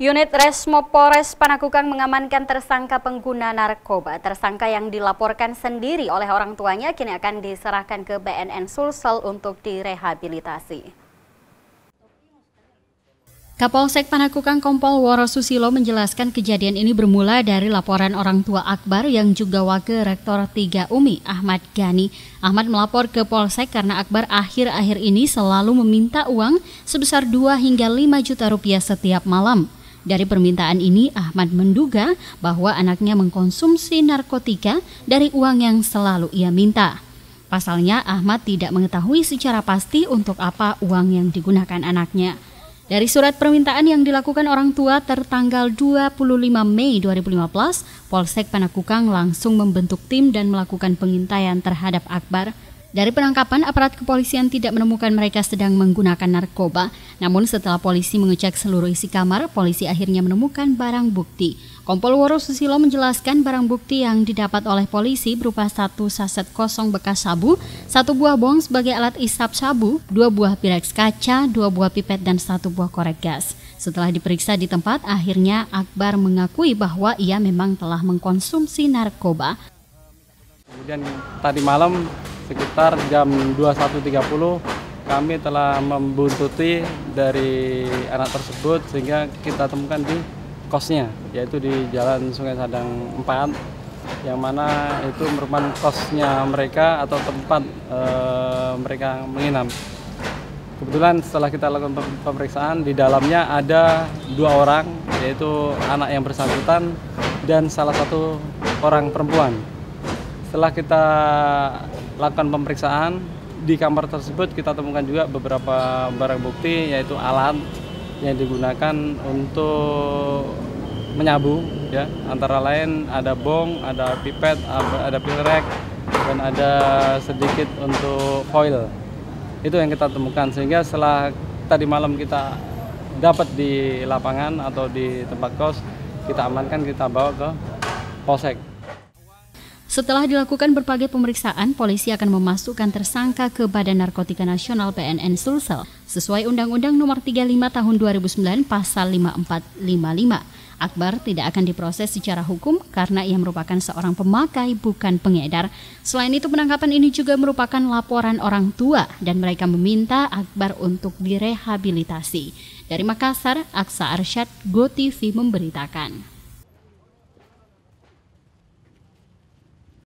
Unit Resmo Polres Panakukang mengamankan tersangka pengguna narkoba. Tersangka yang dilaporkan sendiri oleh orang tuanya kini akan diserahkan ke BNN Sulsel untuk direhabilitasi. Kapolsek Panakukang Kompol Woro Susilo menjelaskan kejadian ini bermula dari laporan orang tua Akbar yang juga Wakil Rektor 3 UMI, Ahmad Gani. Ahmad melapor ke Polsek karena Akbar akhir-akhir ini selalu meminta uang sebesar 2 hingga 5 juta rupiah setiap malam. Dari permintaan ini, Ahmad menduga bahwa anaknya mengkonsumsi narkotika dari uang yang selalu ia minta. Pasalnya, Ahmad tidak mengetahui secara pasti untuk apa uang yang digunakan anaknya. Dari surat permintaan yang dilakukan orang tua tertanggal 25 Mei 2015, Polsek Panakukang langsung membentuk tim dan melakukan pengintaian terhadap Akbar. Dari penangkapan, aparat kepolisian tidak menemukan mereka sedang menggunakan narkoba. Namun setelah polisi mengecek seluruh isi kamar, polisi akhirnya menemukan barang bukti. Kompol Woro Susilo menjelaskan barang bukti yang didapat oleh polisi berupa 1 saset kosong bekas sabu, 1 buah bong sebagai alat isap sabu, 2 buah pirex kaca, 2 buah pipet, dan 1 buah korek gas. Setelah diperiksa di tempat, akhirnya Akbar mengakui bahwa ia memang telah mengkonsumsi narkoba. Kemudian tadi malam sekitar jam 21.30 kami telah membuntuti dari anak tersebut sehingga kita temukan di kosnya, yaitu di Jalan Sungai Sadang 4, yang mana itu merupakan kosnya mereka atau tempat mereka menginap. Kebetulan setelah kita lakukan pemeriksaan, di dalamnya ada 2 orang, yaitu anak yang bersangkutan dan salah 1 orang perempuan. Setelah kita lakukan pemeriksaan, di kamar tersebut kita temukan juga beberapa barang bukti, yaitu alat yang digunakan untuk menyabu, ya, antara lain ada bong, ada pipet, ada pilrek, dan ada sedikit untuk foil. Itu yang kita temukan, sehingga setelah tadi malam kita dapat di lapangan atau di tempat kos, kita amankan, kita bawa ke Polsek. Setelah dilakukan berbagai pemeriksaan, polisi akan memasukkan tersangka ke Badan Narkotika Nasional BNN Sulsel sesuai Undang-Undang Nomor 35 Tahun 2009 Pasal 5455. Akbar tidak akan diproses secara hukum karena ia merupakan seorang pemakai, bukan pengedar. Selain itu, penangkapan ini juga merupakan laporan orang tua dan mereka meminta Akbar untuk direhabilitasi. Dari Makassar, Aksa Arsyad, GoTV memberitakan.